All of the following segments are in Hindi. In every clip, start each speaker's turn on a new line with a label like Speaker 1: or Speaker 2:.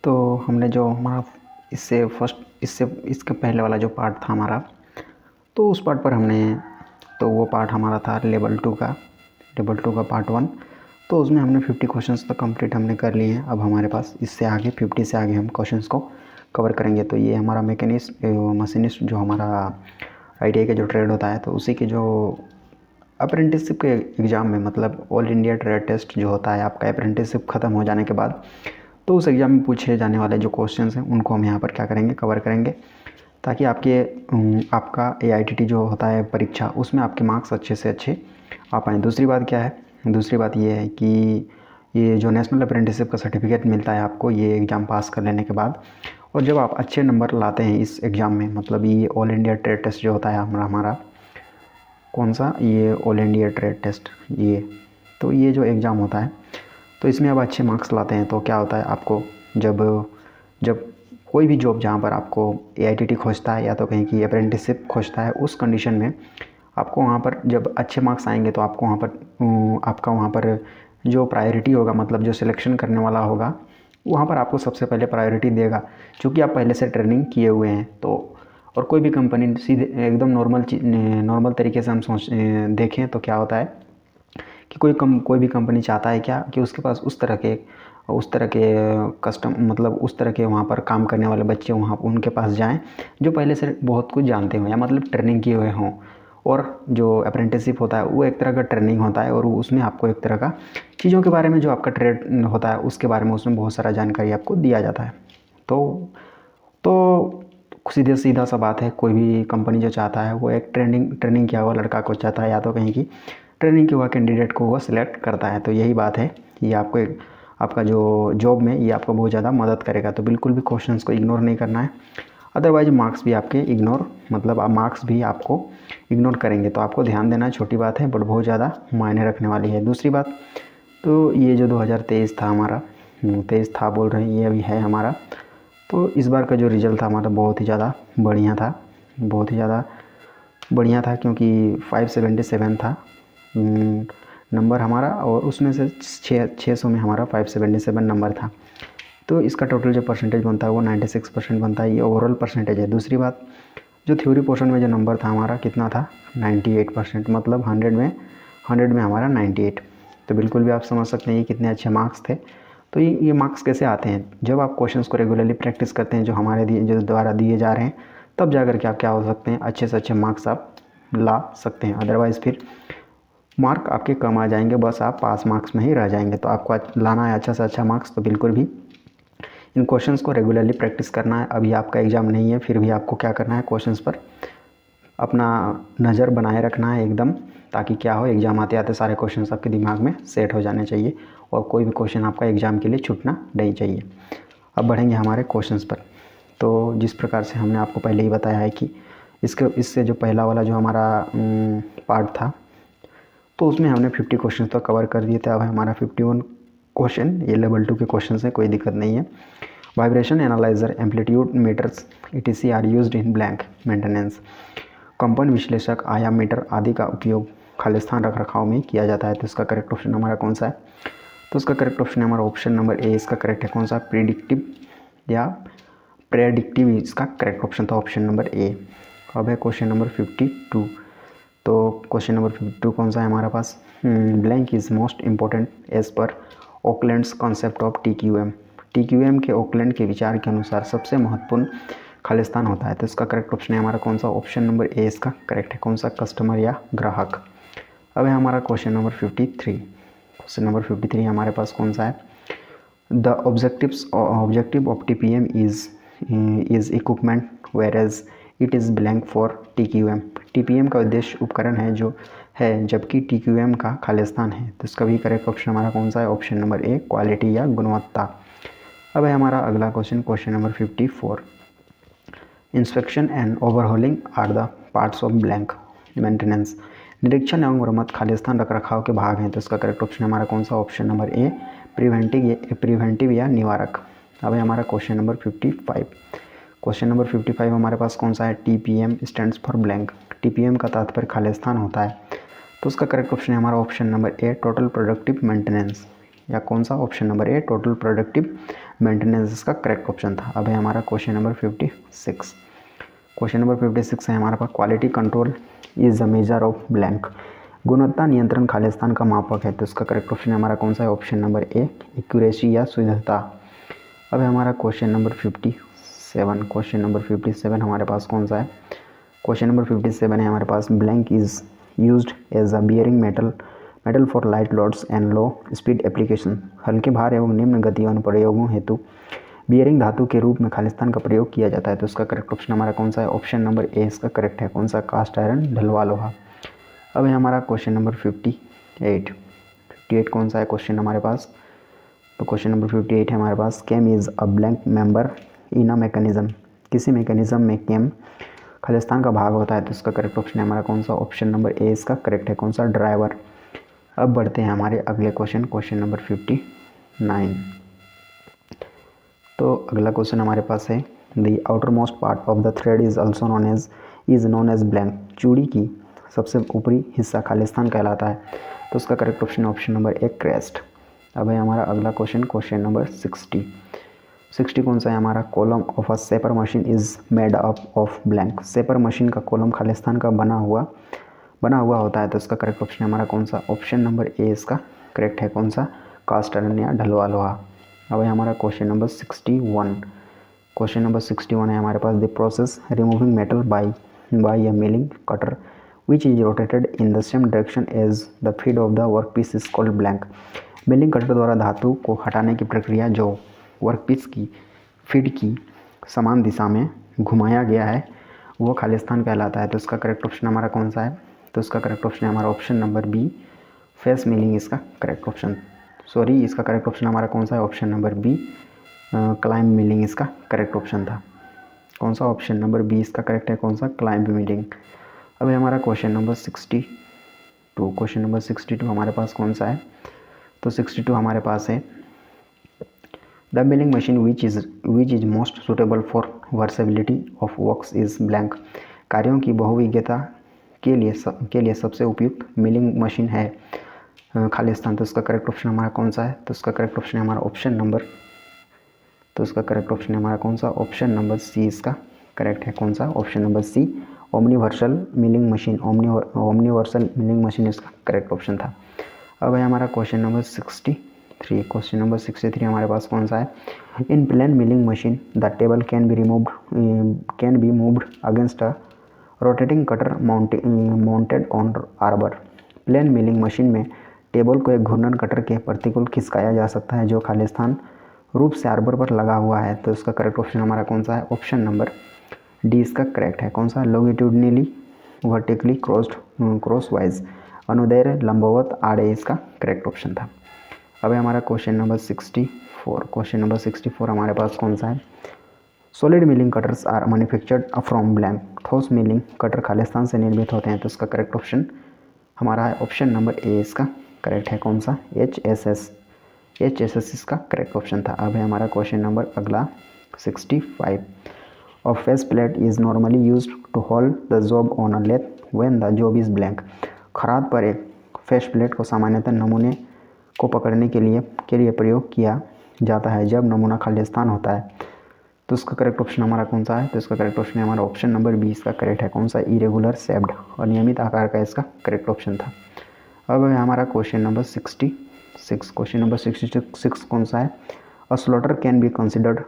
Speaker 1: तो हमने जो हमारा इसके पहले वाला जो पार्ट था हमारा, तो उस पार्ट पर हमने, तो वो पार्ट हमारा था लेवल 2 का पार्ट 1। तो उसमें हमने 50 क्वेश्चंस तक कंप्लीट हमने कर लिए हैं। अब हमारे पास इससे आगे 50 से आगे हम क्वेश्चंस को कवर करेंगे। तो ये हमारा मशीनिस्ट जो हमारा ITI का जो ट्रेड होता है, तो उसी के जो अप्रेंटिसशिप के एग्ज़ाम में, मतलब ऑल इंडिया ट्रेड टेस्ट जो होता है आपका अप्रेंटिसशिप ख़त्म हो जाने के बाद, तो उस एग्ज़ाम में पूछे जाने वाले जो क्वेश्चंस हैं उनको हम यहाँ पर क्या करेंगे, कवर करेंगे, ताकि आपका AITT जो होता है परीक्षा, उसमें आपके मार्क्स अच्छे से अच्छे आ पाएँ। दूसरी बात क्या है, दूसरी बात ये है कि ये जो नेशनल अप्रेंटिसशिप का सर्टिफिकेट मिलता है आपको ये एग्ज़ाम पास कर लेने के बाद, और जब आप अच्छे नंबर लाते हैं इस एग्ज़ाम में, मतलब ये ऑल इंडिया ट्रेड टेस्ट जो होता है हमारा कौन सा, ये ऑल इंडिया ट्रेड टेस्ट, तो ये जो एग्ज़ाम होता है, तो इसमें आप अच्छे मार्क्स लाते हैं तो क्या होता है, आपको जब जब कोई भी जॉब जहाँ पर आपको AITT खोजता है या तो कहीं की अप्रेंटिसशिप खोजता है, उस कंडीशन में आपको वहाँ पर जब अच्छे मार्क्स आएंगे तो आपको आपका वहाँ पर जो प्रायोरिटी होगा, मतलब जो सिलेक्शन करने वाला होगा, वहाँ पर आपको सबसे पहले प्रायोरिटी देगा, क्योंकि आप पहले से ट्रेनिंग किए हुए हैं। तो और कोई भी कंपनी सीधे एकदम नॉर्मल तरीके से हम देखें तो क्या होता है कि कोई भी कंपनी चाहता है क्या, कि उसके पास उस तरह के मतलब उस तरह के वहाँ पर काम करने वाले बच्चे वहाँ उनके पास जाएं जो पहले से बहुत कुछ जानते हों या मतलब ट्रेनिंग किए हुए हों। और जो अप्रेंटिसशिप होता है वो एक तरह का ट्रेनिंग होता है, और उसमें आपको एक तरह का चीज़ों के बारे में, जो आपका ट्रेड होता है उसके बारे में उसमें बहुत सारा जानकारी आपको दिया जाता है। तो सीधे सीधा सा बात है, कोई भी कंपनी जो चाहता है वो एक ट्रेनिंग किया हुआ लड़का को चाहता है, या तो कहीं की ट्रेनिंग किया हुआ कैंडिडेट को वो सिलेक्ट करता है। तो यही बात है, ये आपका जो जॉब में ये आपको बहुत ज़्यादा मदद करेगा। तो बिल्कुल भी क्वेश्चंस को इग्नोर नहीं करना है, अदरवाइज मार्क्स भी आपके मार्क्स भी आपको इग्नोर करेंगे। तो आपको ध्यान देना है, छोटी बात है बट बहुत ज़्यादा मायने रखने वाली है। दूसरी बात, तो ये जो 2023 था हमारा, 23 था बोल रहे हैं, ये अभी है हमारा। तो इस बार का जो रिज़ल्ट था हमारा बहुत ही ज़्यादा बढ़िया था, बहुत ही ज़्यादा बढ़िया था, क्योंकि 577 था नंबर हमारा, और उसमें से 600 में हमारा 577 नंबर था। तो इसका टोटल जो परसेंटेज बनता है वो 96% बनता है। ये ओवरऑल परसेंटेज है। दूसरी बात, जो थ्योरी पोर्शन में जो नंबर था हमारा कितना था, 98%, मतलब 100 में हमारा 98। तो बिल्कुल भी आप समझ सकते हैं ये कितने अच्छे मार्क्स थे। तो ये मार्क्स कैसे आते हैं, जब आप क्वेश्चंस को रेगुलरली प्रैक्टिस करते हैं जो द्वारा दिए जा रहे हैं, तब जाकर के आप क्या हो सकते हैं, अच्छे से अच्छे मार्क्स आप ला सकते हैं। अदरवाइज़ फिर मार्क आपके कम आ जाएंगे, बस आप पास मार्क्स में ही रह जाएंगे। तो आपको लाना है अच्छा से अच्छा मार्क्स, तो बिल्कुल भी इन क्वेश्चंस को रेगुलरली प्रैक्टिस करना है। अभी आपका एग्ज़ाम नहीं है, फिर भी आपको क्या करना है, क्वेश्चंस पर अपना नज़र बनाए रखना है एकदम, ताकि क्या हो, एग्ज़ाम आते आते सारे क्वेश्चंस आपके दिमाग में सेट हो जाने चाहिए, और कोई भी क्वेश्चन आपका एग्ज़ाम के लिए छूटना नहीं चाहिए। अब बढ़ेंगे हमारे क्वेश्चंस पर। तो जिस प्रकार से हमने आपको पहले ही बताया है कि इससे जो पहला वाला जो हमारा पार्ट था, तो उसमें हमने 50 क्वेश्चन तो कवर कर दिए थे। अब हमारा 51 क्वेश्चन, ये लेवल 2 के क्वेश्चन है, कोई दिक्कत नहीं है। Vibration analyser, amplitude meters etc are used in blank maintenance. कंपन विश्लेषक, आयाम मीटर आदि का उपयोग खालिस्तान रख रखाव में किया जाता है। तो इसका करेक्ट ऑप्शन हमारा कौन सा है, तो इसका करेक्ट ऑप्शन है हमारा ऑप्शन नंबर ए। इसका करेक्ट है कौन सा, प्रेडिक्टिव इसका करेक्ट ऑप्शन था, ऑप्शन नंबर ए। अब है क्वेश्चन नंबर 52। तो क्वेश्चन नंबर 52 कौन सा है हमारे पास, blank is most important as per Oakland's concept of TQM के ऑकलैंड के विचार के अनुसार सबसे महत्वपूर्ण खालिस्तान होता है। तो इसका करेक्ट ऑप्शन है हमारा कौन सा, ऑप्शन नंबर ए इसका करेक्ट है, कौन सा, कस्टमर या ग्राहक। अब है हमारा क्वेश्चन नंबर 53। क्वेश्चन नंबर 53 हमारे पास कौन सा है, the objective of TPM is equipment वेरेज it is blank for TQM। TPM का उद्देश्य उपकरण है जो है, जबकि TQM का खालिस्तान है। तो इसका भी करेक्ट ऑप्शन हमारा कौन सा है, ऑप्शन नंबर ए, क्वालिटी या गुणवत्ता। अब है हमारा अगला question, question number 54। Inspection and overhauling are the parts of blank maintenance. निरीक्षण एवं मरम्मत खालिस्तान रख रखाव के भाग हैं। तो इसका करेक्ट ऑप्शन हमारा कौन सा, ऑप्शन नंबर ए, प्रिवेंटिव या निवारक। अब है हमारा क्वेश्चन नंबर 55। क्वेश्चन नंबर 55 हमारे पास कौन सा है, TPM stands for blank. TPM का तात्पर्य खालिस्तान होता है। तो उसका करेक्ट ऑप्शन है हमारा ऑप्शन नंबर ए, टोटल प्रोडक्टिव मेंटेनेंस। या कौन सा? ऑप्शन नंबर ए टोटल प्रोडक्टिव मेंटेनेंस इसका करेक्ट ऑप्शन था। अब है हमारा क्वेश्चन नंबर 56। क्वेश्चन नंबर 56 है हमारे पास, quality control is the major of blank. गुणवत्ता नियंत्रण खालिस्तान का मापक है, तो इसका करेक्ट ऑप्शन हमारा कौन सा है? ऑप्शन नंबर ए एक्यूरेसी या शुद्धता। अब है हमारा क्वेश्चन नंबर 57। क्वेश्चन नंबर 57 हमारे पास कौन सा है? क्वेश्चन नंबर 57 है हमारे पास, blank is used as a bearing metal for light loads and low speed application. हल्के भार एवं निम्न गति अनुप्रयोगों हेतु बियरिंग धातु के रूप में खालिस्तान का प्रयोग किया जाता है, तो इसका करेक्ट ऑप्शन हमारा कौन सा है? ऑप्शन नंबर ए इसका करेक्ट है। कौन सा? कास्ट आयरन, ढलवा लोहा। अब है हमारा क्वेश्चन नंबर 58 कौन सा है क्वेश्चन हमारे पास? तो क्वेश्चन नंबर 58 है हमारे पास, cam is a blank member in a mechanism. किसी मैकेनिज्म में केम खालिस्तान का भाग होता है, तो इसका करेक्ट ऑप्शन है हमारा कौन सा? ऑप्शन नंबर ए इसका करेक्ट है। कौन सा? ड्राइवर। अब बढ़ते हैं हमारे अगले क्वेश्चन नंबर 59। तो अगला क्वेश्चन हमारे पास है, the outermost part of the thread is also known as blank. चूड़ी की सबसे ऊपरी हिस्सा खालिस्तान कहलाता है, तो उसका करेक्ट ऑप्शन ऑप्शन नंबर ए क्रेस्ट। अब है हमारा अगला क्वेश्चन नंबर 60 कौन सा है हमारा? Column of a shaper machine is made up of blank. Shaper machine का कॉलम खालिस्तान का बना हुआ होता है, तो इसका करेक्ट ऑप्शन हमारा कौन सा? ऑप्शन नंबर ए इसका करेक्ट है। कौन सा? कास्ट आयरन या ढलवा लोहा। अब है हमारा क्वेश्चन नंबर 61 है हमारे पास, the process removing metal by a milling cutter which is rotated in the same direction as the feed of the work piece is called blank. Milling cutter द्वारा धातु को हटाने की प्रक्रिया जो वर्क पीस की फीड की समान दिशा में घुमाया गया है, वो खालिस्तान कहलाता है, तो इसका करेक्ट ऑप्शन हमारा कौन सा है? तो इसका करेक्ट ऑप्शन है हमारा option number B face milling इसका करेक्ट ऑप्शन। इसका करेक्ट ऑप्शन हमारा कौन सा है? Option number B climb milling इसका करेक्ट ऑप्शन था। कौन सा? ऑप्शन नंबर बी इसका करेक्ट है। कौन सा? Climb milling. अब हमारा क्वेश्चन नंबर 62 हमारे पास कौन सा है? तो 62 हमारे पास है, the milling machine which is most suitable for versatility of works is blank. कार्यों की बहुविज्ञता के लिए सबसे उपयुक्त मिलिंग मशीन है खालिस्तान, तो इसका करेक्ट ऑप्शन हमारा कौन सा है? तो इसका करेक्ट ऑप्शन है हमारा ऑप्शन नंबर सी इसका करेक्ट है। कौन सा? Option number C omniversal milling machine इसका करेक्ट ऑप्शन था। अब है हमारा क्वेश्चन नंबर 63 हमारे पास कौन सा है? In plane milling machine the table can be moved against a rotating cutter mounted on arbor. Plane milling machine में टेबल को एक घूर्णन कटर के प्रतिकूल खिसकाया जा सकता है, जो खालिस्तान रूप से आर्बर पर लगा हुआ है, तो इसका करेक्ट ऑप्शन हमारा कौन सा है? ऑप्शन नंबर डी इसका करेक्ट है। कौन सा? लॉन्गिट्यूडनली वर्टिकली क्रॉसवाइज अनुदैर्घ्य लंबवत आड़े इसका करेक्ट ऑप्शन था। अब है हमारा क्वेश्चन नंबर 64 हमारे पास कौन सा है? Solid milling cutters are manufactured from blank. ठोस मिलिंग कटर खालिस्तान से निर्मित होते हैं, तो इसका करेक्ट ऑप्शन हमारा है ऑप्शन नंबर ए इसका करेक्ट है। कौन सा? HSS इसका करेक्ट ऑप्शन था। अब है हमारा क्वेश्चन नंबर अगला 65। A face plate is normally used to hold the job on a lathe when the job is blank. खराद पर एक फेस प्लेट को सामान्यतः नमूने को पकड़ने के लिए प्रयोग किया जाता है जब नमूना खालिस्तान होता है, तो इसका करेक्ट ऑप्शन हमारा कौन सा है? तो इसका करेक्ट ऑप्शन हमारा ऑप्शन नंबर बी इसका करेक्ट है। कौन सा? इरेगुलर शेप्ड, अनियमित आकार का इसका करेक्ट ऑप्शन था। अब है हमारा क्वेश्चन नंबर 66 कौन सा है? A slotter can be considered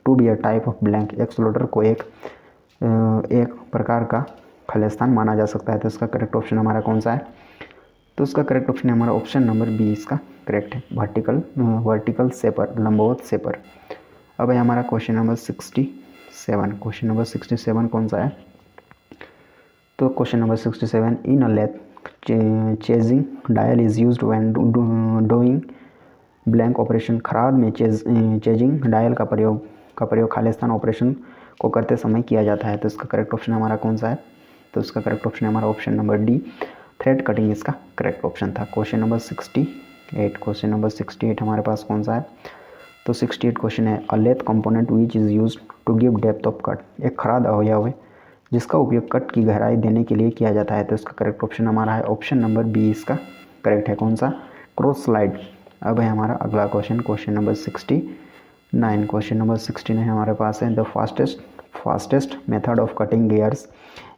Speaker 1: to be a type of blank. एक स्लॉटर को एक प्रकार का खालिस्तान माना जा सकता है, तो इसका करेक्ट ऑप्शन हमारा कौन सा है? तो उसका करेक्ट ऑप्शन है हमारा ऑप्शन नंबर बी इसका करेक्ट है, वर्टिकल सेपर, लंबवत सेपर। अब है हमारा क्वेश्चन नंबर 67 कौन सा है? तो question number 67, in a lathe chasing dial is used when doing blank operation. खराद में चेजिंग डायल का प्रयोग खालिस्तान ऑपरेशन को करते समय किया जाता है, तो इसका करेक्ट ऑप्शन हमारा कौन सा है? तो इसका करेक्ट ऑप्शन है हमारा option number D thread cutting इसका करेक्ट ऑप्शन था। क्वेश्चन नंबर 68 हमारे पास कौन सा है? तो 68 क्वेश्चन है, a lathe component which is used to give depth of cut. एक खराद अवयव है जिसका उपयोग कट की गहराई देने के लिए किया जाता है, तो इसका करेक्ट ऑप्शन हमारा है ऑप्शन नंबर बी इसका करेक्ट है। कौन सा? Cross slide. अब है हमारा अगला question, question number 69। Question number 69 हमारे पास है, the fastest method of cutting gears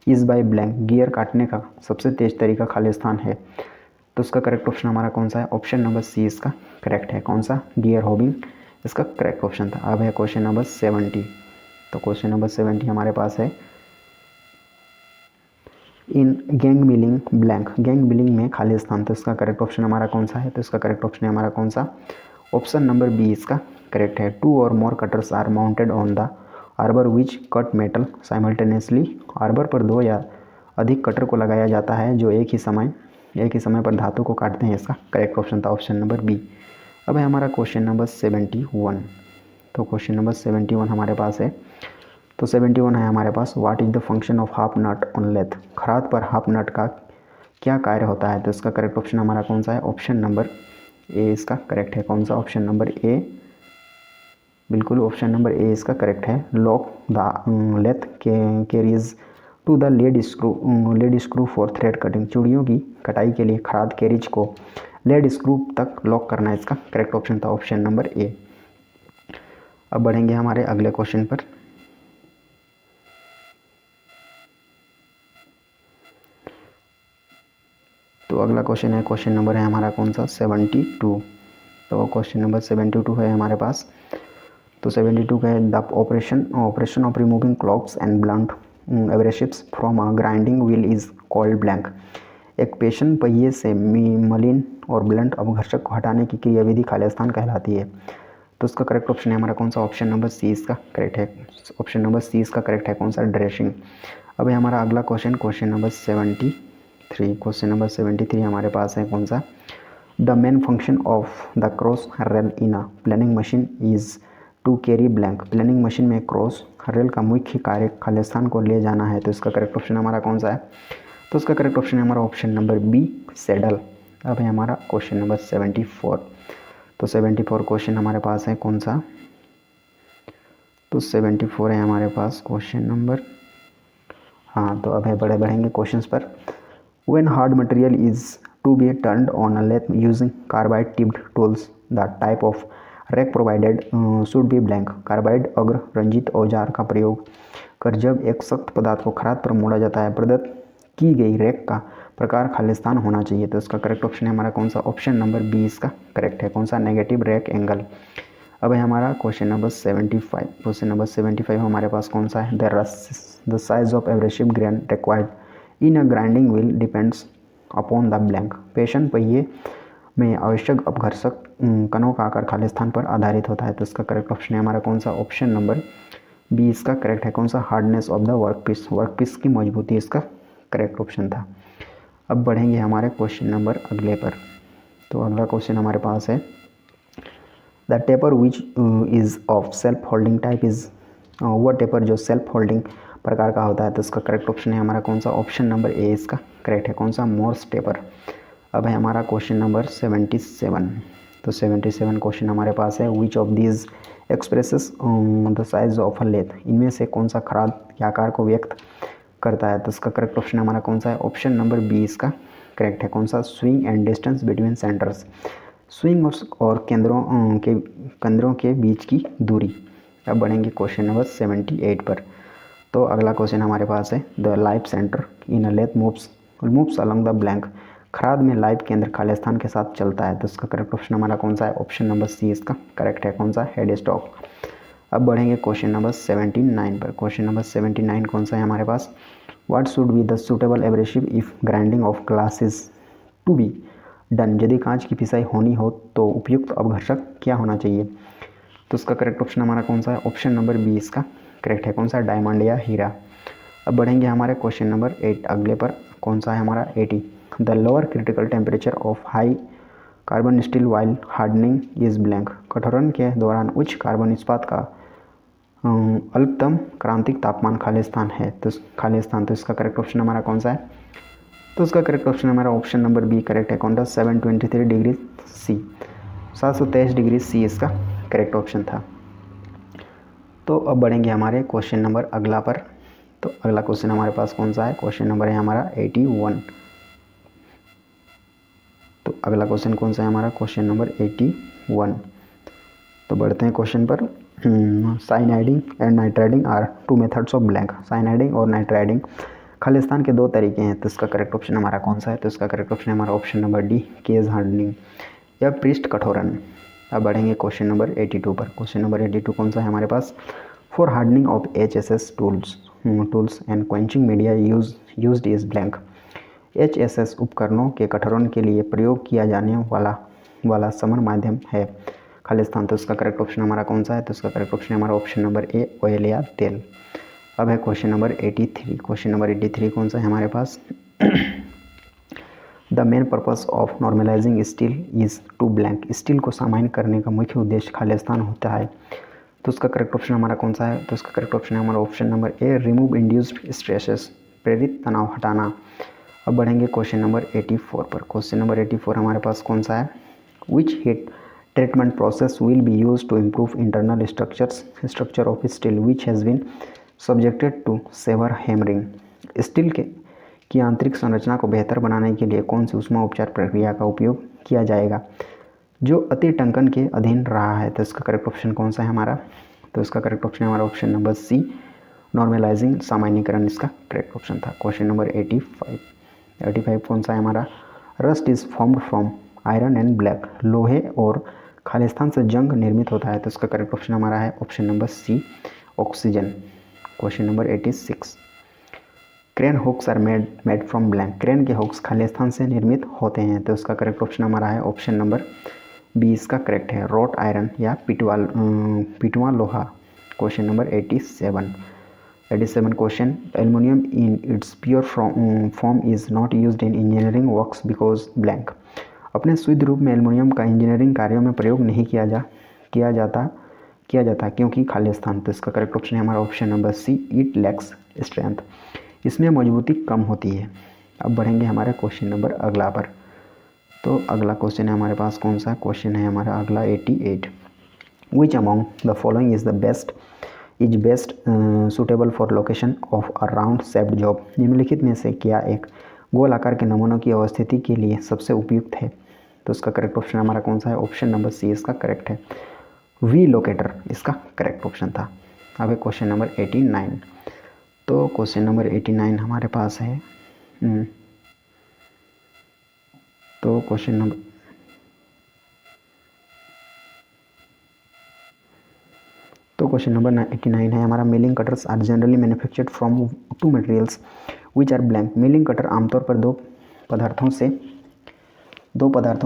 Speaker 1: is by blank. Gear काटने का सबसे तेज तरीका खालिस्तान है। तो उसका करेक्ट ऑप्शन हमारा कौन सा है? ऑप्शन नंबर सी इसका करेक्ट है। कौन सा? गियर हॉबिंग इसका करेक्ट ऑप्शन था। अब है क्वेश्चन नंबर 70। तो क्वेश्चन नंबर 70 हमारे पास है, in gang milling blank. Gang milling में खालिस्तान। तो इसका करेक्ट ऑप्शन हमारा कौन सा है? तो इसका करेक्ट ऑप्शन है हमारा कौन सा? ऑप्शन नंबर बी इसका करेक्ट है। 2 और more cutters are mounted on the arbor which cut metal simultaneously. Arbor पर 2 या अधिक कटर को लगाया जाता है जो एक ही समय पर धातु को काटते हैं। इसका करेक्ट ऑप्शन था ऑप्शन नंबर बी। अब है हमारा क्वेश्चन नंबर 71। तो क्वेश्चन नंबर 71 हमारे पास है, तो 71 है हमारे पास, what is the function of half nut on lathe. खराद पर हाफ नट का क्या कार्य होता है? तो इसका करेक्ट ऑप्शन हमारा कौन सा है? ऑप्शन नंबर ए इसका करेक्ट है। कौन सा? ऑप्शन नंबर ए, बिल्कुल ऑप्शन नंबर ए इसका करेक्ट है। Lock the lathe carriage to the lead screw for thread cutting. चूड़ियों की कटाई के लिए खराद कैरिज को लेड स्क्रू तक लॉक करना है। इसका करेक्ट ऑप्शन था ऑप्शन नंबर ए। अब बढ़ेंगे हमारे अगले क्वेश्चन पर। तो अगला क्वेश्चन है, क्वेश्चन नंबर है हमारा कौन सा? 72। तो क्वेश्चन नंबर 72 है हमारे पास। तो 72 का है, the operation of removing clogs and blunt abrasives from a grinding wheel is called blank. एक पेशन पहिए से मलिन और ब्लंट अपघर्षक को हटाने की क्रियाविधि खालिस्तान कहलाती है। तो उसका करेक्ट ऑप्शन है हमारा कौन सा? ऑप्शन नंबर सी इसका करेक्ट है। ऑप्शन नंबर सी इसका करेक्ट है। कौन सा? ड्रेसिंग। अब है हमारा अगला question, question number 73। Question number 73 हमारे पास है कौन सा? The main function of the cross rail in a planing machine is to carry blank. Planing machine में क्रॉस रेल का मुख्य कार्य खालिस्तान को ले जाना है। तो इसका करेक्ट ऑप्शन हमारा कौन सा है? तो उसका करेक्ट ऑप्शन है हमारा ऑप्शन नंबर बी, सैडल। अब है हमारा क्वेश्चन नंबर 74। तो 74 क्वेश्चन हमारे पास है कौन सा? तो 74 है हमारे पास क्वेश्चन नंबर, हाँ। तो अब है बढ़ेंगे क्वेश्चंस पर। When hard material is to be turned on a lathe using carbide tipped tools, the type of rack provided should be blank। Carbide अग्र रंजित औजार का प्रयोग कर जब एक सख्त पदार्थ को खराद पर मोड़ा जाता है, प्रदत्त की गई रैक का प्रकार खालिस्तान होना चाहिए। तो इसका करेक्ट ऑप्शन है हमारा कौन सा? ऑप्शन नंबर बी इसका करेक्ट है। कौन सा? Negative rake angle. अब है हमारा क्वेश्चन नंबर 75। क्वेश्चन नंबर 75 हमारे पास कौन सा है? The size of abrasive grain required in a grinding wheel depends upon the blank. पेशन पहिए में आवश्यक अपघर्षक कणों का आकार खालिस्तान पर आधारित होता है। तो इसका करेक्ट ऑप्शन है हमारा कौन सा? ऑप्शन नंबर बी इसका करेक्ट है। कौन सा? हार्डनेस ऑफ द वर्कपीस की मजबूती इसका करेक्ट ऑप्शन था। अब बढ़ेंगे हमारे क्वेश्चन नंबर अगले पर। तो अगला क्वेश्चन हमारे पास है, the taper which is of self holding type is. वह टेपर जो सेल्फ होल्डिंग प्रकार का होता है। तो इसका करेक्ट ऑप्शन है हमारा कौन सा? ऑप्शन नंबर ए इसका करेक्ट है। कौन सा? Morse taper. अब है हमारा क्वेश्चन नंबर 77। तो 77 क्वेश्चन हमारे पास है, which of these expresses the size of a lathe. इनमें से कौन सा खराद के आकार को व्यक्त करता है? तो इसका करेक्ट ऑप्शन हमारा कौन सा है? ऑप्शन नंबर बी इसका करेक्ट है। कौन सा? Swing and distance between centres. Swing और केंद्रों के बीच की दूरी। अब बढ़ेंगे क्वेश्चन नंबर 78 पर। तो अगला क्वेश्चन हमारे पास है, the life centre in a lathe moves along the blank. खराद में लाइफ केंद्र खालिस्तान के साथ चलता है। तो इसका करेक्ट ऑप्शन हमारा कौन सा है? ऑप्शन नंबर सी इसका करेक्ट है। कौन सा? Head stock. अब बढ़ेंगे क्वेश्चन नंबर 79 पर। क्वेश्चन नंबर 79 कौन सा है हमारे पास? What should be the suitable abrasive if grinding of glasses to be done. यदि कांच की पिसाई होनी हो तो उपयुक्त अपघर्षक क्या होना चाहिए? तो उसका करेक्ट ऑप्शन हमारा कौन सा है? ऑप्शन नंबर बी इसका करेक्ट है। कौन सा? डायमंड या हीरा। अब बढ़ेंगे हमारे क्वेश्चन नंबर 8 अगले पर। कौन सा है हमारा? 80। The lower critical temperature of high carbon steel while hardening is blank. कठोरण के दौरान उच्च कार्बन इस्पात का अल्पतम क्रांतिक तापमान खालिस्तान है। तो इसका करेक्ट ऑप्शन हमारा कौन सा है? तो उसका करेक्ट ऑप्शन हमारा ऑप्शन नंबर बी करेक्ट है। कौन सा? 723 डिग्री सी, 723 डिग्री सी इसका करेक्ट ऑप्शन था। तो अब बढ़ेंगे हमारे क्वेश्चन नंबर अगला पर। तो अगला क्वेश्चन हमारे पास कौन सा है? क्वेश्चन नंबर है हमारा 81। तो अगला क्वेश्चन कौन सा है हमारा, क्वेश्चन नंबर 81। तो बढ़ते हैं क्वेश्चन पर। Cyaniding and nitriding are two methods of blank. Cyaniding और नाइट्राइडिंग खालिस्तान के दो तरीके हैं, तो इसका करेक्ट ऑप्शन हमारा कौन सा है, तो इसका करेक्ट ऑप्शन है हमारा option number D, case hardening या पृष्ठ कठोरन। अब बढ़ेंगे क्वेश्चन नंबर 82 पर। क्वेश्चन नंबर 82 कौन सा है हमारे पास, for hardening of HSS tools and quenching media used is blank. HSS उपकरणों के कठोरण के लिए प्रयोग किया जाने वाला समर माध्यम है खालिस्तान। तो इसका करेक्ट ऑप्शन हमारा कौन सा है, तो इसका करेक्ट ऑप्शन है हमारा ऑप्शन नंबर ए, ऑयल या तेल। अब है क्वेश्चन नंबर 83। क्वेश्चन नंबर 83 कौन सा है हमारे पास, the main purpose of normalising steel is to blank. Steel को सामान्य करने का मुख्य उद्देश्य खालिस्तान होता है। तो उसका करेक्ट ऑप्शन हमारा कौन सा है, तो उसका करेक्ट ऑप्शन है हमारा ऑप्शन नंबर ए, रिमूव इंड्यूस्ड स्ट्रेसेस, प्रेरित तनाव हटाना। अब बढ़ेंगे क्वेश्चन नंबर 84 पर। क्वेश्चन नंबर 84 हमारे पास कौन सा है, which heat treatment process will be use to improve internal structure of steel which has been subjected to severe hammering. Steel की आंतरिक संरचना को बेहतर बनाने के लिए कौन सी ऊष्मा उपचार प्रक्रिया का उपयोग किया जाएगा जो अति टंकन के अधीन रहा है। तो इसका करेक्ट ऑप्शन कौन सा है हमारा, तो इसका करेक्ट ऑप्शन है हमारा ऑप्शन नंबर सी, नॉर्मलाइजिंग सामान्यीकरण इसका करेक्ट ऑप्शन था। क्वेश्चन नंबर 85 कौन सा है हमारा, rust is formed from iron and black. लोहे और खालिस्तान से जंग निर्मित होता है। तो इसका करेक्ट ऑप्शन हमारा है option number C, oxygen. Question number 86, crane hooks are made from blank. Crane के हुक्स खालिस्तान से निर्मित होते हैं। तो इसका करेक्ट ऑप्शन हमारा है ऑप्शन नंबर बी, इसका करेक्ट है रोट आयरन या पिटवा लोहा। Question number 87 question, aluminium in its pure form is not used in engineering works because blank. अपने शुद्ध रूप में एल्युमिनियम का इंजीनियरिंग कार्यों में प्रयोग नहीं किया जाता क्योंकि खालिस्तान। तो इसका करेक्ट ऑप्शन है हमारा option number C, it lacks strength, इसमें मजबूती कम होती है। अब बढ़ेंगे हमारे क्वेश्चन नंबर अगला पर। तो अगला क्वेश्चन है हमारे पास कौन सा, क्वेश्चन है हमारा अगला 88, which among the following is best suitable for location of a round shaped job. निम्नलिखित में से क्या एक गोल आकार के नमूनों की अवस्थिति के लिए सबसे उपयुक्त है। तो इसका करेक्ट ऑप्शन हमारा कौन सा है, ऑप्शन नंबर सी इसका करेक्ट है, वी लोकेटर इसका करेक्ट ऑप्शन था। अब है क्वेश्चन नंबर 89। तो क्वेश्चन नंबर 89 हमारे पास है, तो क्वेश्चन नंबर 89 है हमारा, milling cutters are generally manufactured from two materials which are blank. Milling cutter आमतौर पर दो पदार्थों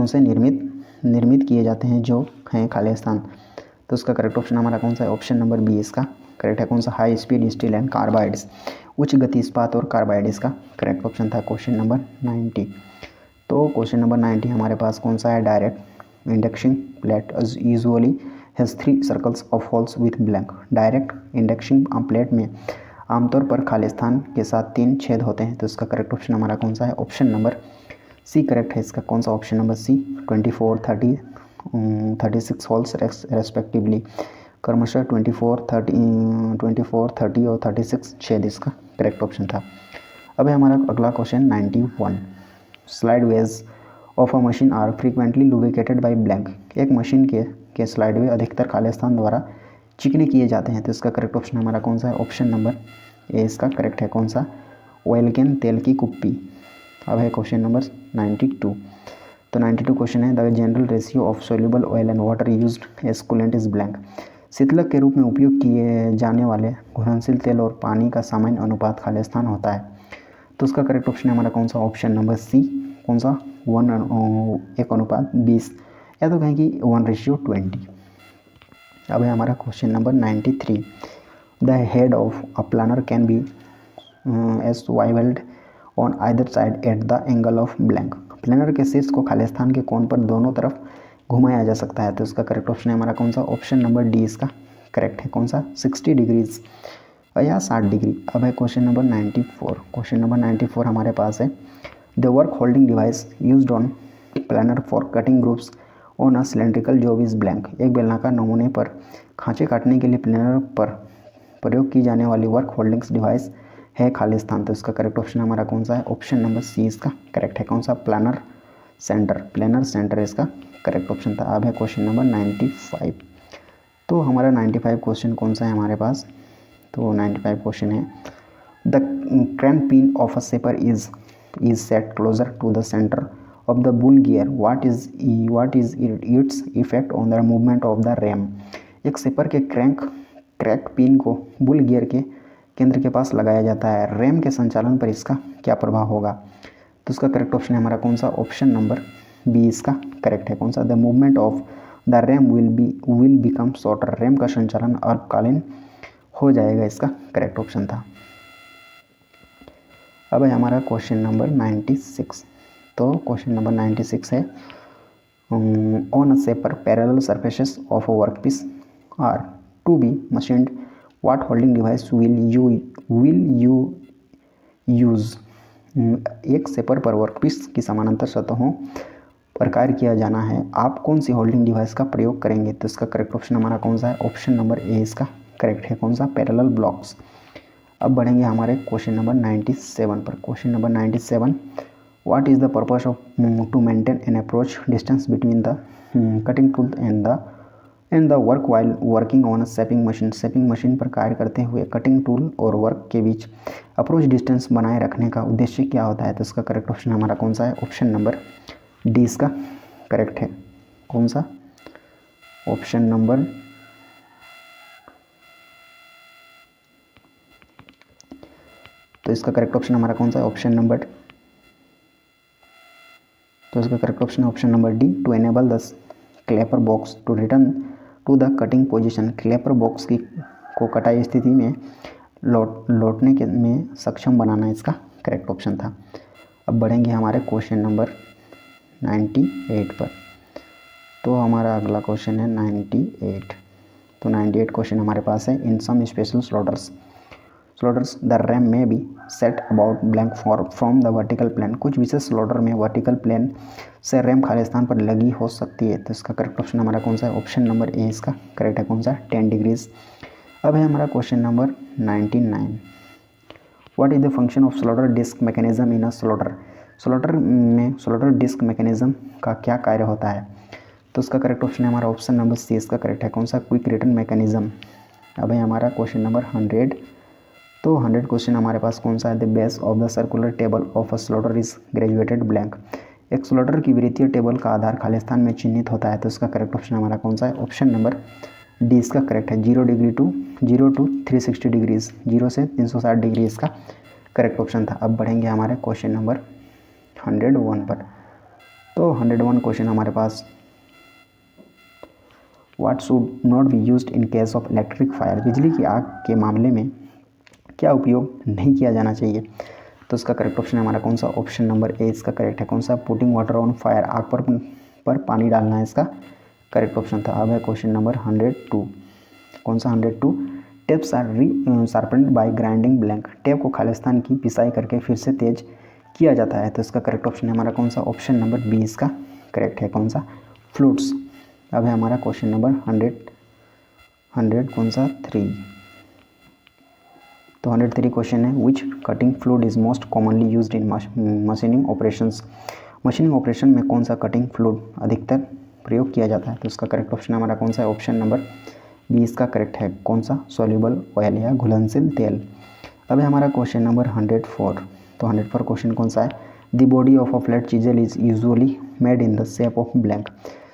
Speaker 1: से निर्मित किए जाते हैं जो हैं खालिस्तान। तो उसका करेक्ट ऑप्शन हमारा कौन सा है, ऑप्शन नंबर बी इसका करेक्ट है। कौन सा, high speed steel and carbides, उच्च गति इस्पात और कार्बाइड इसका करेक्ट ऑप्शन था। Question number 90। तो क्वेश्चन नंबर 90 हमारे पास कौन सा है, direct induction plate usually has 3 circles of holes with blank. Direct induction plate में आमतौर पर खालिस्तान के साथ 3 छेद होते हैं। तो इसका करेक्ट ऑप्शन हमारा कौन सा है, ऑप्शन नंबर सी करेक्ट है इसका। कौन सा, option number C, 24, 30, 36 holes respectively, क्रमशः 24, 30 और 36 छेद इसका करेक्ट ऑप्शन था। अब है हमारा अगला question 91, slide ways of a machine are frequently lubricated by blank. एक मशीन के स्लाइड वे अधिकतर खालिस्तान द्वारा चिकने किए जाते हैं। तो इसका करेक्ट ऑप्शन हमारा कौन सा है, ऑप्शन नंबर ए इसका करेक्ट है। कौन सा, ऑयल कैन, तेल की कुप्पी। अब है क्वेश्चन नंबर 92। तो 92 क्वेश्चन है, the general ratio of soluble oil and water used as coolant is blank. शीतलक के रूप में उपयोग किए जाने वाले घुलनशील तेल और पानी का सामान्य अनुपात खालिस्तान होता है। तो उसका करेक्ट ऑप्शन हमारा कौन सा, ऑप्शन नंबर सी, कौन सा, 1:20, या तो कहें कि 1:20। अब है हमारा question number 93, the head of a planer can be swivelled on either side at the angle of blank. Planer के शीर्ष को खालिस्तान के कोण पर दोनों तरफ घुमाया जा सकता है। तो इसका करेक्ट ऑप्शन है हमारा कौन सा, ऑप्शन नंबर डी इसका करेक्ट है। कौन सा, 60 डिग्रीज या 60 डिग्री। अब है क्वेश्चन नंबर 94। क्वेश्चन नंबर 94 हमारे पास है, the work holding device used on planer for cutting groups on a cylindrical job is blank. एक बेलनाकार नमूने पर खांचे काटने के लिए प्लानर पर प्रयोग की जाने वाली वर्क होल्डिंग्स डिवाइस है खालिस्तान। तो इसका करेक्ट ऑप्शन हमारा कौन सा है, ऑप्शन नंबर सी इसका करेक्ट है। कौन सा, प्लानर सेंटर, प्लेनर सेंटर इसका करेक्ट ऑप्शन था। अब है क्वेश्चन नंबर 95। तो हमारा 95 क्वेश्चन कौन सा है हमारे पास, तो 95 क्वेश्चन है the crank pin of a shaper is set closer to the centre of the bull gear, what is its effect on the movement of the ram. एक सेपर के क्रैक पिन को बुल गियर के केंद्र के पास लगाया जाता है, रैम के संचालन पर इसका क्या प्रभाव होगा। तो इसका करेक्ट ऑप्शन है हमारा कौन सा, ऑप्शन नंबर बी इसका करेक्ट है। कौन सा, the movement of the RAM will become shorter, RAM का संचालन अल्पकालीन हो जाएगा, इसका करेक्ट ऑप्शन था। अब है हमारा क्वेश्चन नंबर 96। तो क्वेश्चन नंबर 96 है on a shaper parallel surfaces of a workpiece are to be machined, what holding device will you use. एक सेपर पर वर्कपीस की समानांतर सतहों पर कार्य किया जाना है, आप कौन सी होल्डिंग डिवाइस का प्रयोग करेंगे। तो इसका करेक्ट ऑप्शन हमारा कौन सा है, ऑप्शन नंबर ए इसका करेक्ट है। कौन सा, पैरेलल ब्लॉक्स। अब बढ़ेंगे हमारे क्वेश्चन नंबर 97 पर। Question number 97, what is the purpose of to maintain an approach distance between the cutting tool and the work while working on a shaping machine. Shaping machine पर कार्य करते हुए कटिंग टूल और वर्क के बीच अप्रोच डिस्टेंस बनाए रखने का उद्देश्य क्या होता है। तो इसका करेक्ट ऑप्शन हमारा कौन सा है, ऑप्शन नंबर डी इसका करेक्ट है। कौन सा, ऑप्शन नंबर तो इसका करेक्ट ऑप्शन हमारा कौन सा है, ऑप्शन नंबर, तो इसका करेक्ट ऑप्शन है option number D, to enable the clapper box to return to the cutting position. Clapper box को कटाई स्थिति में लौटने के में सक्षम बनाना, इसका करेक्ट ऑप्शन था। अब बढ़ेंगे हमारे क्वेश्चन नंबर 98 पर। तो हमारा अगला क्वेश्चन है 98। तो 98 क्वेश्चन हमारे पास है in some special slotters the ram may be set about blank from the vertical plane. कुछ विशेष स्लॉटर में वर्टिकल प्लेन से रैम खाली स्थान पर लगी हो सकती है। तो इसका करेक्ट ऑप्शन हमारा कौन सा है, ऑप्शन नंबर ए इसका करेक्ट है। कौन सा, 10 डिग्रीज। अब है हमारा question number 99, what is the function of slotter disc mechanism in a slotter. Slotter में स्लॉटर डिस्क मैकेनिज्म का क्या कार्य होता है। तो उसका करेक्ट ऑप्शन है हमारा ऑप्शन नंबर सी इसका करेक्ट है। कौन सा, क्विक रिटर्न मैकेनिज्म। अब है हमारा क्वेश्चन नंबर 100। तो 100 क्वेश्चन हमारे पास कौन सा है, the base of the circular table of a slaughter is graduated blank. एक स्लॉटर की वृत्तीय टेबल का आधार खाली स्थान में चिन्हित होता है। तो इसका करेक्ट ऑप्शन हमारा कौन सा है, ऑप्शन नंबर डी इसका करेक्ट है। 0 टू 360 डिग्रीज, 0 से 360 डिग्री इसका करेक्ट ऑप्शन था। अब बढ़ेंगे हमारे क्वेश्चन नंबर 101 पर। तो 101 क्वेश्चन हमारे पास, what should not be used in case of electric fire. बिजली की आग के मामले में क्या उपयोग नहीं किया जाना चाहिए। तो इसका करेक्ट ऑप्शन हमारा कौन सा, ऑप्शन नंबर ए इसका करेक्ट है। कौन सा, पुटिंग वाटर ऑन फायर, आग पर पानी डालना है, इसका करेक्ट ऑप्शन था। अब है क्वेश्चन नंबर 102। कौन सा, 102, taps are sharpened by grinding blank. Tap को खालिस्तान की पिसाई करके फिर से तेज किया जाता है। तो इसका करेक्ट ऑप्शन है हमारा कौन सा, ऑप्शन नंबर बी इसका करेक्ट है। कौन सा, फ्लूट्स। अब है हमारा क्वेश्चन नंबर 100 कौन सा, 3। तो 103 क्वेश्चन है, which cutting fluid is most commonly used in machining operations. Machining operation में कौन सा कटिंग फ्लूइड अधिकतर प्रयोग किया जाता है। तो इसका करेक्ट ऑप्शन हमारा कौन सा है, ऑप्शन नंबर बी इसका करेक्ट है। कौन सा, सॉल्युबल ऑयल या घुलनशील तेल। अब है हमारा क्वेश्चन नंबर 104। तो 104 क्वेश्चन कौन सा है, the body of a flat chisel is usually made in the shape of blank.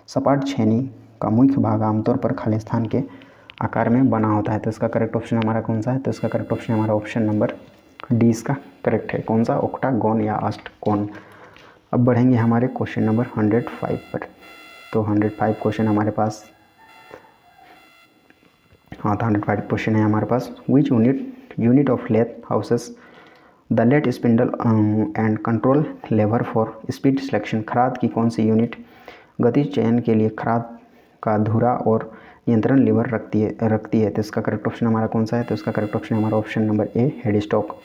Speaker 1: सपाट छेनी का मुख्य भाग आमतौर पर खाली स्थान के आकार में बना होता है। तो इसका करेक्ट ऑप्शन हमारा कौन सा है, तो इसका करेक्ट ऑप्शन हमारा ऑप्शन नंबर डी इसका करेक्ट है। कौन सा, ऑक्टागोन या अष्टकोण। अब बढ़ेंगे हमारे क्वेश्चन नंबर 105 पर। तो 105 क्वेश्चन हमारे पास, हाँ तो 105 क्वेश्चन है हमारे पास, which unit of lathe houses the let spindle and control lever for speed selection. खराद की कौन सी यूनिट गति चयन के लिए खराद का धुरा और नियंत्रण लीवर रखती है। तो इसका करेक्ट ऑप्शन हमारा कौन सा है, तो इसका करेक्ट ऑप्शन हमारा ऑप्शन नंबर ए, हेड स्टॉक।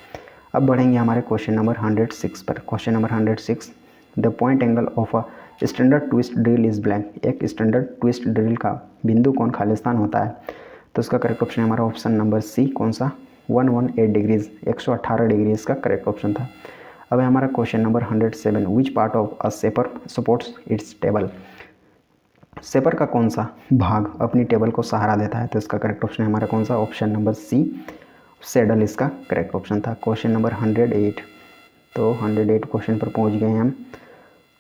Speaker 1: अब बढ़ेंगे हमारे क्वेश्चन नंबर 106 पर। Question number 106, the point angle of a standard twist drill is blank. एक स्टैंडर्ड ट्विस्ट ड्रिल का बिंदु कोण खालिस्तान होता है। तो इसका करेक्ट ऑप्शन हमारा ऑप्शन नंबर सी, कौन सा, 118 डिग्रीज, 118 डिग्री इसका करेक्ट ऑप्शन था। अब है हमारा question number 107, which part of a shaper supports it's table. Shaper का कौन सा भाग अपनी टेबल को सहारा देता है, तो इसका करेक्ट ऑप्शन है हमारा कौन सा, ऑप्शन नंबर सी, सैडल इसका करेक्ट ऑप्शन था। क्वेश्चन नंबर 108, तो 108 क्वेश्चन पर पहुंच गए हम।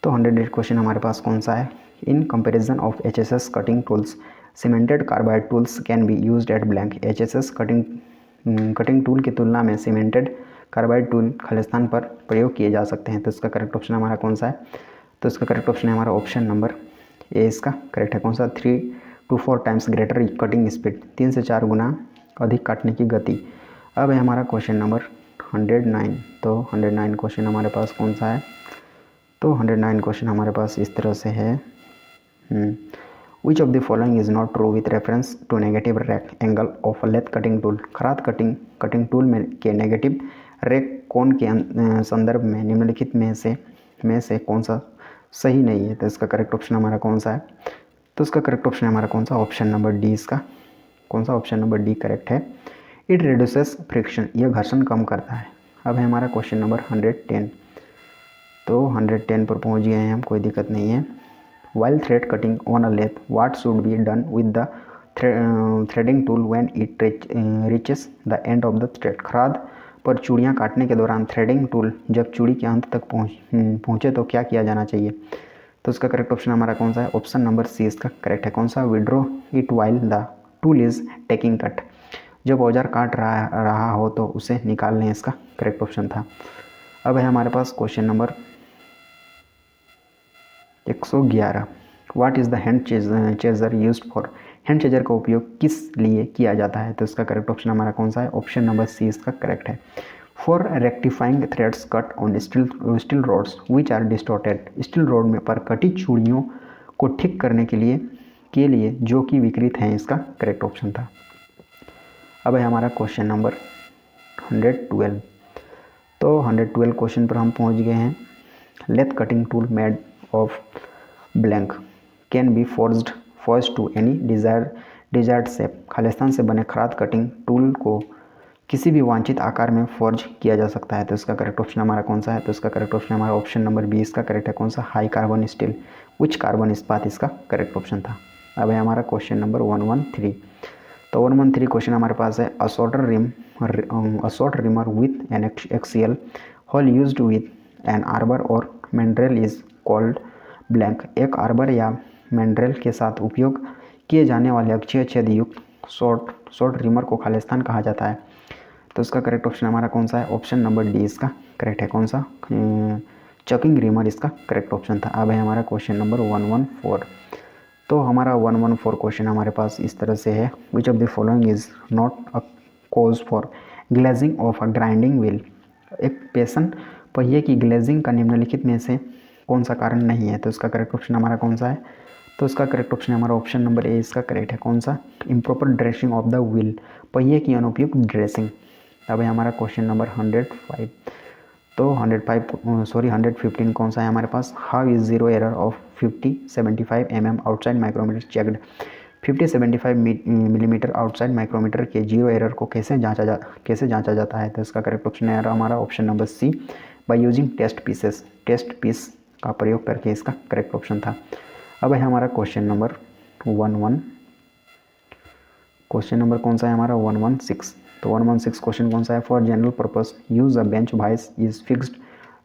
Speaker 1: तो 108 क्वेश्चन हमारे पास कौन सा है, in comparison of HSS cutting tools cemented carbide tools can be used eight blank. HSS cutting tool की तुलना में सीमेंटेड कार्बाइड टूल खालिस्तान पर प्रयोग किए जा सकते हैं, तो इसका करेक्ट ऑप्शन हमारा कौन सा है, तो इसका करेक्ट ऑप्शन है हमारा ऑप्शन नंबर ए, इसका करेक्ट है कौन सा, 3 to 4 times greater cutting speed, 3 से 4 गुना अधिक काटने की गति। अब है हमारा क्वेश्चन नंबर 109, तो 109 क्वेश्चन हमारे पास कौन सा है, तो 109 क्वेश्चन हमारे पास इस तरह से है, which of the following is not true with reference to negative rake angle of lathe cutting tool. खराद कटिंग टूल में के नेगेटिव रैक कोण के संदर्भ में निम्नलिखित में से कौन सा सही नहीं है, तो इसका करेक्ट ऑप्शन हमारा कौन सा है, तो इसका करेक्ट ऑप्शन है हमारा कौन सा, ऑप्शन नंबर डी, इसका कौन सा, ऑप्शन नंबर डी करेक्ट है। इट रिड्यूसेस फ्रिक्शन, यह घर्षण कम करता है। अब है हमारा क्वेश्चन नंबर 110, तो 110 पर पहुंच गए हैं हम, कोई दिक्कत नहीं है। While thread cutting on a lathe what should be done with the threading tool when it reaches the end of the thread. खराद पर चूड़ियाँ काटने के दौरान थ्रेडिंग टूल जब चूड़ी के अंत तक पहुँचे तो क्या किया जाना चाहिए, तो इसका करेक्ट ऑप्शन हमारा कौन सा है, ऑप्शन नंबर सी इसका करेक्ट है कौन सा, withdraw it while the tool is taking cut. जब औजार काट रहा हो तो उसे निकाल लें, इसका करेक्ट ऑप्शन था। अब है हमारे पास question number 111, what is the hand chaser used for. Hand chaser का उपयोग किस लिए किया जाता है, तो इसका करेक्ट ऑप्शन हमारा कौन सा है, ऑप्शन नंबर सी इसका करेक्ट है। For rectifying threads cut on steel rods which are distorted. Steel rod में पर कटी चूड़ियों को ठीक करने के लिए जो कि विकृत हैं, इसका करेक्ट ऑप्शन था। अब है हमारा क्वेश्चन नंबर 112, तो 112 क्वेश्चन पर हम पहुंच गए हैं। Lathe cutting tool made of blank can be forced to any desired shape. Khalistan से बने खराद कटिंग टूल को किसी भी वांछित आकार में फोर्ज किया जा सकता है, तो इसका करेक्ट ऑप्शन हमारा कौन सा है, तो इसका करेक्ट ऑप्शन हमारा ऑप्शन नंबर बी इसका करेक्ट है कौन सा, high carbon steel, which carbon इस्पात इसका करेक्ट ऑप्शन था। अब है हमारा क्वेश्चन नंबर 113, तो 113 क्वेश्चन हमारे पास है, assort reamer with an axial hole used with an arbor और मैंड्रेल इज कॉल्ड ब्लैंक। एक आर्बर या मैंड्रेल के साथ उपयोग किए जाने वाले अक्षीय छेद युक्त शॉर्ट रिमर को खालिस्तान कहा जाता है, तो इसका करेक्ट ऑप्शन हमारा कौन सा है, ऑप्शन नंबर डी इसका करेक्ट है कौन सा, चकिंग रिमर इसका करेक्ट ऑप्शन था। अब है हमारा क्वेश्चन नंबर 114, तो हमारा 114 क्वेश्चन हमारे पास इस तरह से है, which of the following is not a cause for glazing of a grinding wheel. एक पेशन पहिए की ग्लेजिंग का निम्नलिखित में से कौन सा कारण नहीं है, तो इसका करेक्ट ऑप्शन हमारा कौन सा है, तो इसका करेक्ट ऑप्शन हमारा ऑप्शन नंबर ए इसका करेक्ट है कौन सा, improper dressing of the wheel, पहिए की अनुपयुक्त ड्रेसिंग। अब है हमारा क्वेश्चन नंबर 105, तो 115 कौन सा है हमारे पास, how is zero error of 50-75 mm outside micrometer checked. 50-75 millimetre outside micrometer के जीरो एरर को कैसे जांचा जाता है, तो इसका करेक्ट ऑप्शन है हमारा option number C, by using test piece का प्रयोग करके, इसका करेक्ट ऑप्शन था। अब है हमारा क्वेश्चन नंबर 11, क्वेश्चन नंबर कौन सा है हमारा 116, तो 116 क्वेश्चन कौन सा है, for general purpose use a bench vice is fixed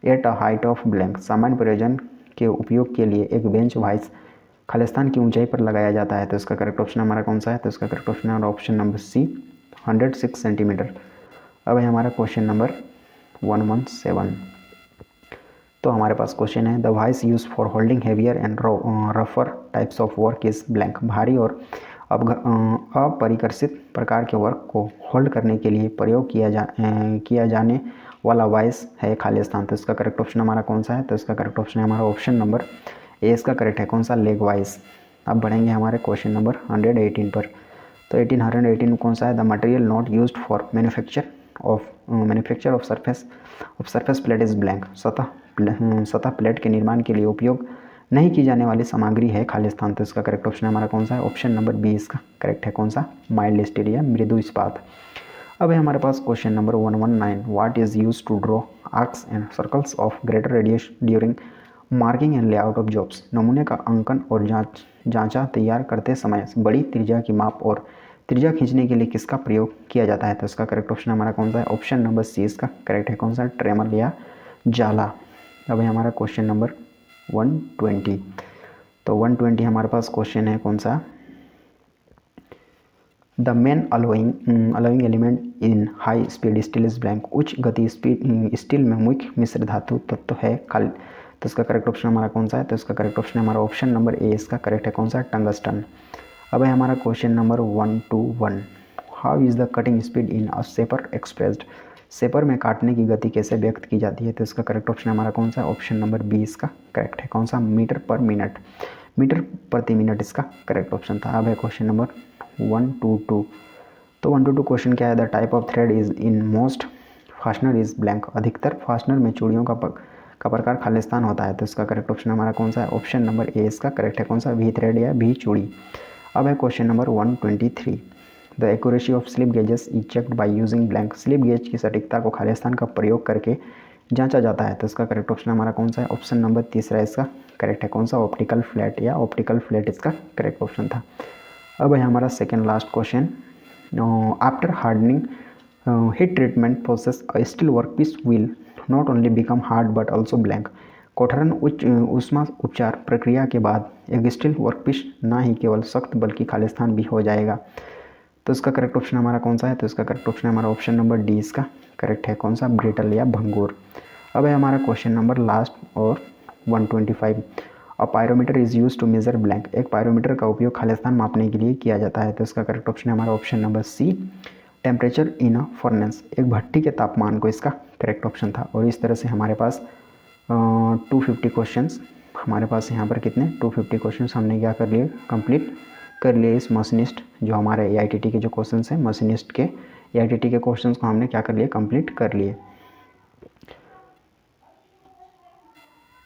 Speaker 1: at a height of blank. सामान्य प्रयोजन के उपयोग के लिए एक बेंच वाइस खालिस्तान की ऊंचाई पर लगाया जाता है, तो इसका करेक्ट ऑप्शन हमारा कौन सा है, तो इसका करेक्ट ऑप्शन है ऑप्शन नंबर सी, 106 सेंटीमीटर। अब है हमारा क्वेश्चन नंबर 117, तो हमारे पास क्वेश्चन है, the vice use for holding heavier and रफर types of work is blank. भारी और अपरिकर्षित प्रकार के वर्क को होल्ड करने के लिए प्रयोग किया जाने वाला वाइस है खालिस्तान, तो इसका करेक्ट ऑप्शन हमारा कौन सा है, तो इसका करेक्ट ऑप्शन है हमारा ऑप्शन नंबर ए इसका करेक्ट है कौन सा, लेग वाइस। अब बढ़ेंगे हमारे क्वेश्चन नंबर 118 पर, तो 118 कौन सा है, the material not used for manufacture of surface plate is blank. सतह प्लेट के निर्माण के लिए उपयोग नहीं की जाने वाली सामग्री है खालिस्तान, तो इसका करेक्ट ऑप्शन हमारा कौन सा है, ऑप्शन नंबर बी इसका करेक्ट है कौन सा, माइल्ड स्टील या मृदु इस्पात। अब है हमारे पास question number 119, what is use to draw arcs and circles of greater radius during marking and layout of jobs. नमूने का अंकन और जांचा तैयार करते समय बड़ी त्रिज्या की माप और त्रिज्या खींचने के लिए किसका प्रयोग किया जाता है? तो इसका करेक्ट ऑप्शन हमारा कौन सा है? ऑप्शन नंबर सी इसका करेक्ट है। कौन सा? ट्रेमल या जाला। अब है हमारा क्वेश्चन नंबर 120। तो 120 हमारे पास क्वेश्चन है कौन सा? The main allowing element in high speed steel is blank. उच्च गति स्टील में मुख्य मिश्र धातु तत्व है खाली। तो इसका करेक्ट ऑप्शन हमारा कौन सा है? तो इसका करेक्ट ऑप्शन हमारा ऑप्शन नंबर ए इसका करेक्ट है। कौन सा? टंगस्टन। अब है हमारा question number 121। How is the cutting speed in a shaper expressed. Shaper में काटने की गति कैसे व्यक्त की जाती है? तो इसका करेक्ट ऑप्शन हमारा कौन सा है? ऑप्शन नंबर बी इसका करेक्ट है। कौन सा? मीटर पर मिनट, मीटर प्रति मिनट इसका करेक्ट ऑप्शन था। अब है क्वेश्चन नंबर 122। तो 122 क्वेश्चन क्या है? The type of thread is in most fastener is blank. अधिकतर फास्टनर में चूड़ियों का प्रकार खालिस्तान होता है। तो इसका करेक्ट ऑप्शन हमारा कौन सा है? ऑप्शन नंबर ए इसका करेक्ट है। कौन सा? वी थ्रेड या वी चूड़ी। अब है question number 123। The accuracy of slip gauges is checked by using blank. Slip gauge की सटीकता को खालिस्तान का प्रयोग करके जांचा जाता है। तो इसका करेक्ट ऑप्शन हमारा कौन सा है? ऑप्शन नंबर तीसरा इसका करेक्ट है। कौन सा? ऑप्टिकल फ्लैट या ऑप्टिकल फ्लैट इसका करेक्ट ऑप्शन था। अब है हमारा second last question. After hardening heat treatment process a steel workpiece will not only become hard but also blank. कौटरन उच्च ऊष्मा उपचार प्रक्रिया के बाद एक स्टील वर्कपीस ना ही केवल सख्त बल्कि खालिस्तान भी हो जाएगा। तो इसका करेक्ट ऑप्शन हमारा कौन सा है? तो इसका करेक्ट ऑप्शन हमारा ऑप्शन नंबर डी इसका करेक्ट है। कौन सा? ब्रिटल या भंगूर। अब है हमारा क्वेश्चन नंबर लास्ट और 125। A pyrometer is use to measure blank. एक पायरोमीटर का उपयोग खालिस्तान मापने के लिए किया जाता है। तो इसका करेक्ट ऑप्शन है हमारा option number C temperature in a furnace. एक भट्टी के तापमान को इसका करेक्ट ऑप्शन था। और इस तरह से हमारे पास 250 क्वेश्चंस हमारे पास यहाँ पर कितने 250 क्वेश्चंस हमने क्या कर लिए? कंप्लीट कर लिए। इस मशीनिस्ट जो हमारे AITT के जो क्वेश्चंस हैं मशीनिस्ट के AITT के क्वेश्चंस को हमने क्या कर लिए? कंप्लीट कर लिए।